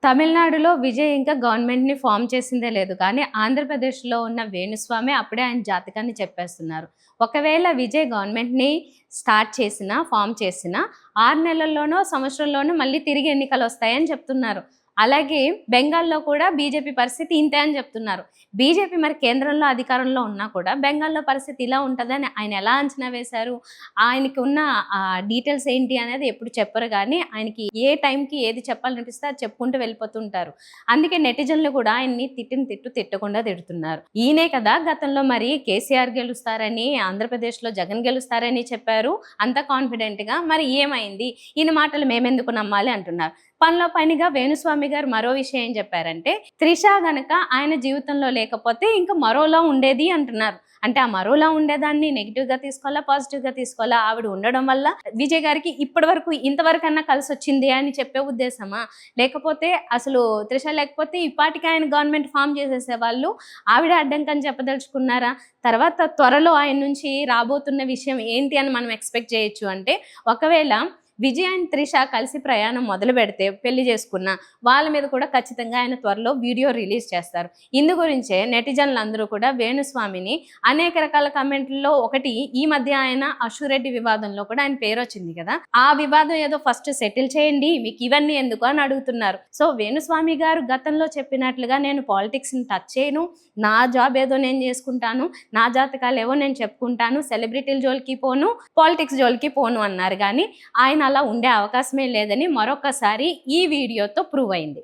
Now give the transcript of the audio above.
తమిళనాడులో విజయ్ ఇంకా గవర్నమెంట్‌ని ఫార్మ్ చేసిందే లేదు. కానీ ఆంధ్రప్రదేశ్‌లో ఉన్న వేణుస్వామి అప్పుడే ఆయన జాతకాన్ని చెప్పేస్తున్నారు. ఒకవేళ విజయ్ గవర్నమెంట్‌ని స్టార్ట్ చేసినా, ఫార్మ్ చేసినా 6 నెలల్లోనో, సంవత్సరంలోనో మళ్ళీ తిరిగి ఎన్నికలొస్తాయని చెప్తున్నారు. అలాగే బెంగాల్‌లో కూడా బీజేపీ పరిస్థితి ఇంతే అని చెప్తున్నారు. బీజేపీ మరి కేంద్రంలో అధికారంలో ఉన్నా కూడా బెంగాల్‌లో పరిస్థితి ఇలా ఉంటదని ఆయన ఎలా అంచనా వేశారు? ఆయనకి ఉన్న డీటెయిల్స్ ఏంటి అనేది ఎప్పుడు చెప్పరు గానీ, ఆయనకి ఏ టైంకి ఏది చెప్పాలనిపిస్తే అది చెప్పుకుంటూ వెళ్ళిపోతుంటారు. అందుకే నెటిజన్‌లు కూడా ఆయన్ని తిట్టిన తిట్టు తిట్టకుండా తిడుతున్నారు. ఈయనే కదా గతంలో మరి కేసీఆర్ గెలుస్తారని, ఆంధ్రప్రదేశ్‌లో జగన్ గెలుస్తారని చెప్పారు. అంత కాన్ఫిడెంట్‌గా. మరి ఏమైంది? ఈయన మాటలు మేమెందుకు నమ్మాలి అంటున్నారు. పనిలో పనిగా వేణుస్వామి గారు మరో విషయం ఏం చెప్పారంటే, త్రిష గనక ఆయన జీవితంలో లేకపోతే ఇంక మరోలా ఉండేది అంటున్నారు. అంటే ఆ మరోలా ఉండేదాన్ని నెగెటివ్‌గా తీసుకోవాలా? పాజిటివ్‌గా తీసుకోవాలా? ఆవిడ ఉండడం వల్ల విజయ్ గారికి ఇప్పటి వరకు ఇంతవరకన్నా కలిసొచ్చింది అని చెప్పే ఉద్దేశమా? లేకపోతే అసలు త్రిష లేకపోతే ఈపాటికి ఆయన గవర్నమెంట్ ఫార్మ్ చేసేసేవాళ్ళు. ఆవిడే అడ్డంకని చెప్పదలుచుకున్నారా? తర్వాత త్వరలో ఆయన నుంచి రాబోతున్న విషయం ఏంటి అని మనం ఎక్స్‌పెక్ట్ చేయొచ్చు అంటే, ఒకవేళ విజయ్ అండ్ త్రిష కలిసి ప్రయాణం మొదలుపెడితే పెళ్లి చేసుకున్న వాళ్ళ మీద కూడా ఖచ్చితంగా ఆయన త్వరలో వీడియో రిలీజ్ చేస్తారు. ఇందు గురించే నెటిజన్లందరూ కూడా వేణుస్వామిని అనేక రకాల కామెంట్‌ల్లో ఒకటి ఈ మధ్య ఆయన అశురెడ్డి వివాదంలో కూడా ఆయన పేరొచ్చింది కదా! ఆ వివాదం ఏదో ఫస్ట్ సెటిల్ చేయండి. మీకు ఇవన్నీ ఎందుకు అని అడుగుతున్నారు. సో వేణుస్వామి గారు గతంలో చెప్పినట్లుగా నేను పాలిటిక్స్‌ని టచ్ చేయను. నా జాబ్ ఏదో నేను చేసుకుంటాను. నా జాతకాలేవో నేను చెప్పుకుంటాను. సెలబ్రిటీల జోలికి పోను. పాలిటిక్స్ జోలికి పోను అన్నారు గానీ ఆయన అలా ఉండే అవకాశమే లేదని మరొకసారి ఈ వీడియోతో ప్రూవ్ అయింది.